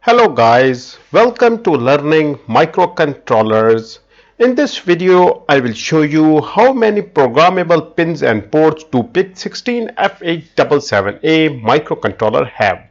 Hello guys, welcome to learning microcontrollers. In this video, I will show you how many programmable pins and ports do PIC16F877A microcontroller have.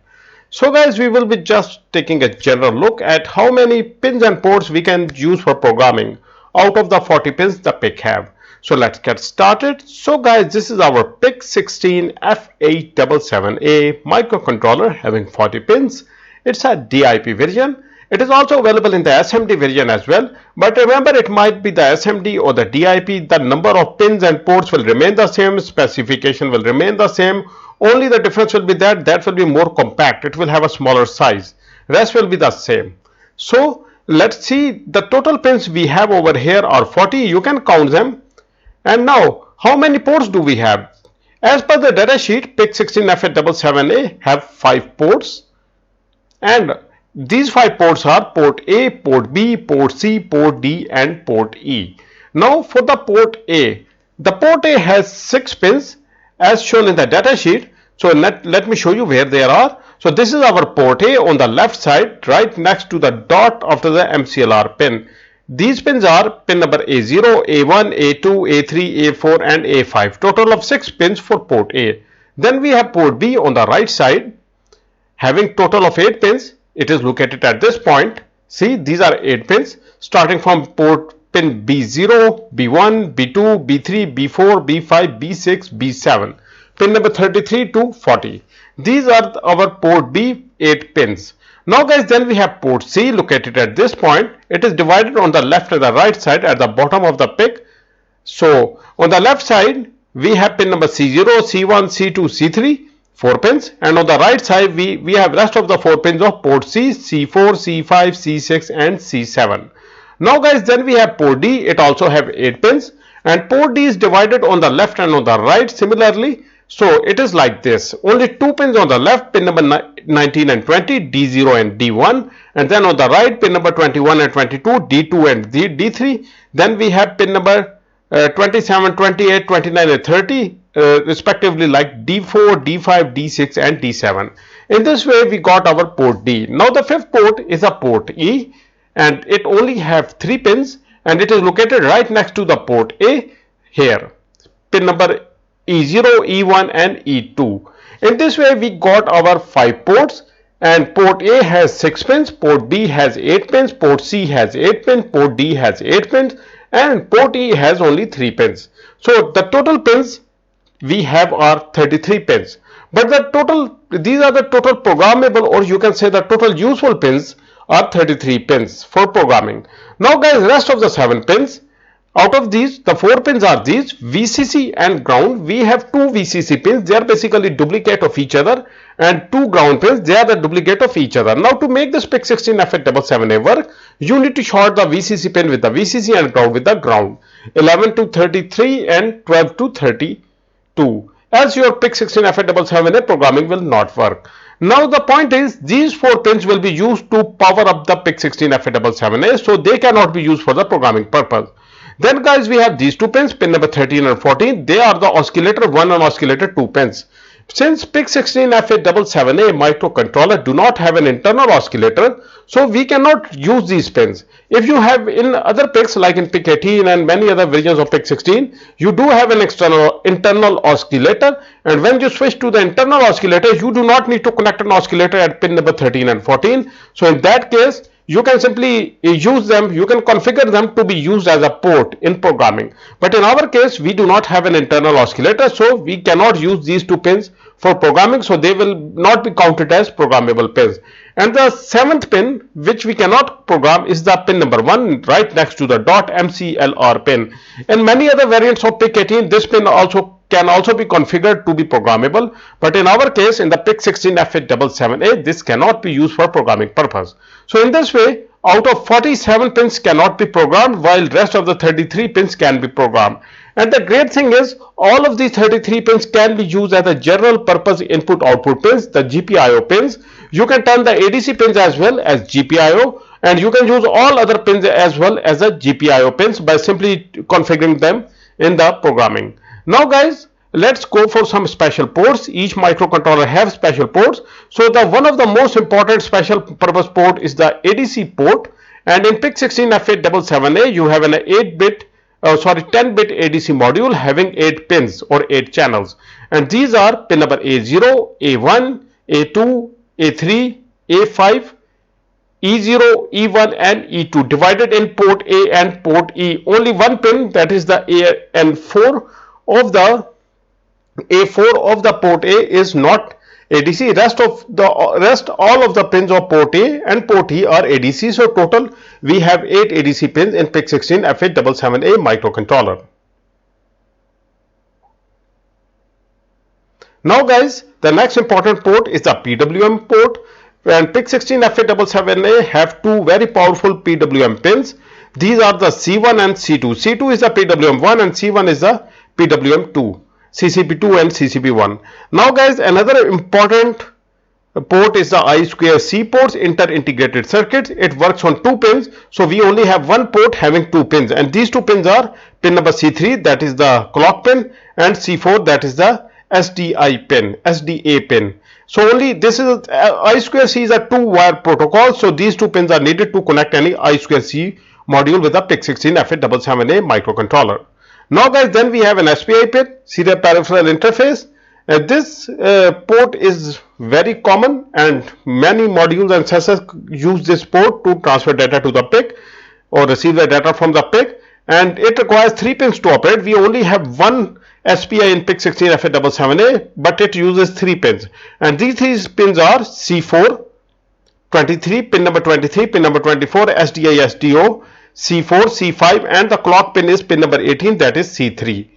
So guys, we will be just taking a general look at how many pins and ports we can use for programming out of the 40 pins the PIC have. So let's get started. So guys, this is our PIC16F877A microcontroller having 40 pins. It's a DIP version. It is also available in the SMD version as well. But remember, it might be the SMD or the DIP. The number of pins and ports will remain the same. Specification will remain the same. Only the difference will be that will be more compact. It will have a smaller size. Rest will be the same. So let's see, the total pins we have over here are 40. You can count them. And now, how many ports do we have? As per the data sheet, PIC16F877A have 5 ports. And these 5 ports are port A, port B, port C, port D and port E. Now for the port A, the port A has 6 pins as shown in the data sheet. So let me show you where they are. So this is our port A on the left side, right next to the dot after the MCLR pin. These pins are pin number A0, A1, A2, A3, A4 and A5. Total of 6 pins for port A. Then we have port B on the right side, having total of 8 pins. It is located at this point. See, these are 8 pins starting from port pin B0, B1, B2, B3, B4, B5, B6, B7. Pin number 33 to 40. These are our port B 8 pins. Now guys, then we have port C located at this point. It is divided on the left and the right side at the bottom of the PIC. So on the left side, we have pin number C0, C1, C2, C3. 4 pins, and on the right side we have rest of the 4 pins of port C, C4, C5, C6 and C7. Now guys, then we have port D. It also have 8 pins, and port D is divided on the left and on the right similarly. So it is like this: only 2 pins on the left, pin number 19 and 20, D0 and D1, and then on the right pin number 21 and 22, D2 and D3. Then we have pin number 27, 28, 29 and 30 respectively, like D4, D5, D6 and D7. In this way we got our port D. Now the fifth port is a port E, and it only have 3 pins, and it is located right next to the port A here, pin number E0, E1 and E2. In this way we got our 5 ports, and port A has 6 pins, port B has 8 pins, port C has 8 pins, port D has 8 pins, and port E has only 3 pins. So the total pins we have are 33 pins. But these are the total programmable, or you can say the total useful pins are 33 pins for programming. Now guys, rest of the 7 pins, out of these, the 4 pins are these: VCC and ground. We have 2 VCC pins, they are basically duplicate of each other, and 2 ground pins, they are the duplicate of each other. Now to make this PIC16F877A work, you need to short the VCC pin with the VCC and ground with the ground. 11 to 33 and 12 to 32. As your PIC16F877A programming will not work. Now the point is, these 4 pins will be used to power up the PIC16F877A, so they cannot be used for the programming purpose. Then guys, we have these 2 pins, pin number 13 and 14. They are the oscillator 1 and oscillator 2 pins. Since PIC16F877A microcontroller do not have an internal oscillator, so we cannot use these pins. If you have in other PICs like in PIC18 and many other versions of PIC16, you do have an internal oscillator, and when you switch to the internal oscillator, you do not need to connect an oscillator at pin number 13 and 14. So in that case, you can simply use them, you can configure them to be used as a port in programming. But in our case, we do not have an internal oscillator, so we cannot use these 2 pins for programming, so they will not be counted as programmable pins. And the 7th pin, which we cannot program, is the pin number 1 right next to the dot MCLR pin. In many other variants of PIC18, this pin can also be configured to be programmable, but in our case, in the PIC16F877A, this cannot be used for programming purpose. So in this way, out of 47 pins cannot be programmed, while rest of the 33 pins can be programmed. And the great thing is, all of these 33 pins can be used as a general purpose input output pins, the GPIO pins. You can turn the ADC pins as well as GPIO, and you can use all other pins as well as a GPIO pins by simply configuring them in the programming. Now guys, let's go for some special ports. Each microcontroller have special ports. So the one of the most important special purpose port is the ADC port, and in PIC16F877A you have an 10-bit ADC module having 8 pins or 8 channels, and these are pin number A0, A1, A2, A3, A5, E0, E1 and E2 divided in port A and port E. Only one pin, that is the A4 of the port A is not ADC. Rest all of the pins of port A and port E are ADC. So total we have 8 ADC pins in PIC16F877A microcontroller. Now guys, the next important port is the PWM port, and PIC16F877A have two very powerful PWM pins. These are the C1 and C2. C2 is the PWM1 and C1 is the PWM2, CCP2 and CCP1. Now guys, another important port is the I2C ports, inter-integrated circuits. It works on 2 pins, so we only have one port having 2 pins, and these 2 pins are pin number C3, that is the clock pin, and C4, that is the SDA pin. So only this is I2C is a 2-wire protocol, so these 2 pins are needed to connect any I2C module with a PIC16F877A microcontroller. Now guys, then we have an SPI pin, serial peripheral interface. This port is very common, and many modules and sensors use this port to transfer data to the PIC or receive the data from the PIC, and it requires 3 pins to operate. We only have one SPI in PIC16F877A, but it uses 3 pins, and these 3 pins are C4, 23, pin number 23, pin number 24, SDI, SDO, C4, C5, and the clock pin is pin number 18, that is C3.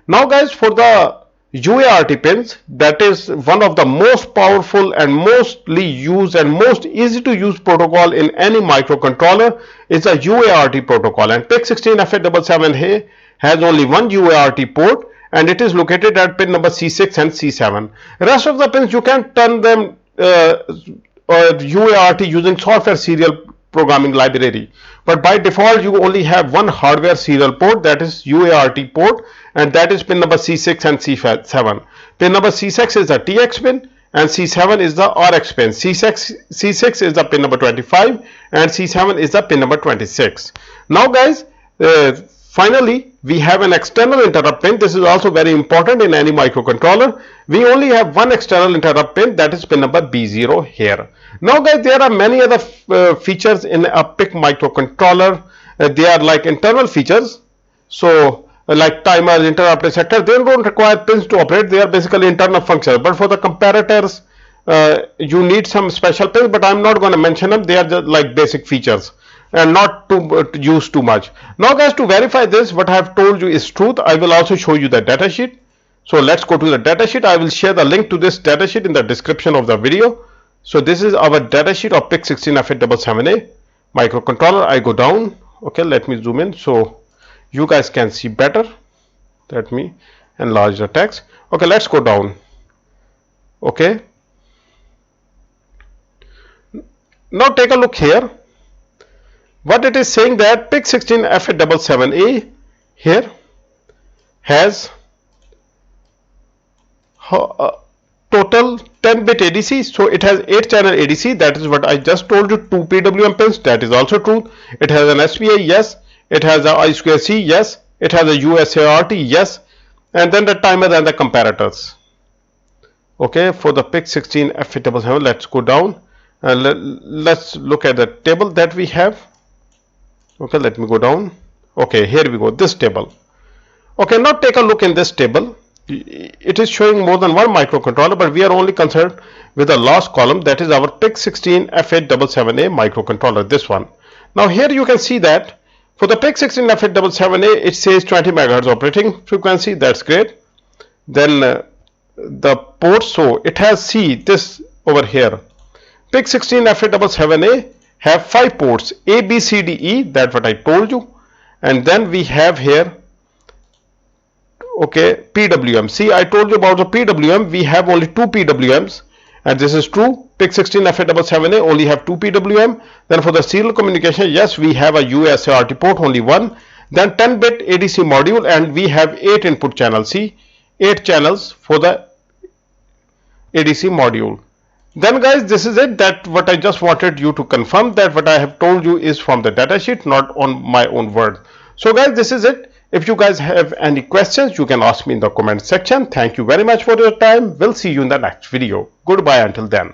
Now guys, for the UART pins, that is one of the most powerful and mostly used and most easy to use protocol in any microcontroller is a UART protocol, and PIC16F877A has only one UART port, and it is located at pin number C6 and C7. Rest of the pins you can turn them UART using software serial programming library, but by default you only have one hardware serial port, that is UART port, and that is pin number C6 and C7. Pin number C6 is the TX pin and C7 is the RX pin. C6 is the pin number 25 and C7 is the pin number 26. Now guys, finally we have an external interrupt pin. This is also very important in any microcontroller. We only have one external interrupt pin, that is pin number B0 here. Now guys, there are many other features in a PIC microcontroller. They are like internal features, so like timers, interrupt, etc. They don't require pins to operate. They are basically internal functions, but for the comparators you need some special pins, but I'm not going to mention them. They are just like basic features and not to use too much. Now guys, to verify this, what I have told you is truth, I will also show you the datasheet. So let's go to the datasheet. I will share the link to this datasheet in the description of the video. So this is our datasheet of PIC16F877A microcontroller. I go down. Okay, let me zoom in so you guys can see better. Let me enlarge the text. Okay, let's go down. Okay, now take a look here. What it is saying that PIC16F877A here has total 10-bit ADC, so it has 8 channel ADC. That is what I just told you. 2 PWM pins, that is also true. It has an SPI, yes. It has a I2C, yes. It has a USART, yes. And then the timer and the comparators. Okay, for the PIC16F877, let's go down and let's look at the table that we have. Okay, let me go down. Okay, here we go, this table. Okay, now take a look in this table. It is showing more than one microcontroller, but we are only concerned with the last column, that is our PIC16F877A microcontroller, this one. Now here you can see that for the PIC16F877A, it says 20 MHz operating frequency. That's great. Then the ports, so it has, see this over here, PIC16F877A have 5 ports, A, B, C, D, E, that's what I told you. And then we have here, okay, PWM. See, I told you about the PWM. We have only 2 PWMs, and this is true. PIC16F877A only have 2 PWM. Then for the serial communication, yes, we have a USART port, only one. Then 10-bit ADC module, and we have 8 input channels. See, 8 channels for the ADC module. Then guys, this is it, that what I just wanted you to confirm, that what I have told you is from the datasheet, not on my own word. So guys, this is it. If you guys have any questions, you can ask me in the comment section. Thank you very much for your time. We'll see you in the next video. Goodbye until then.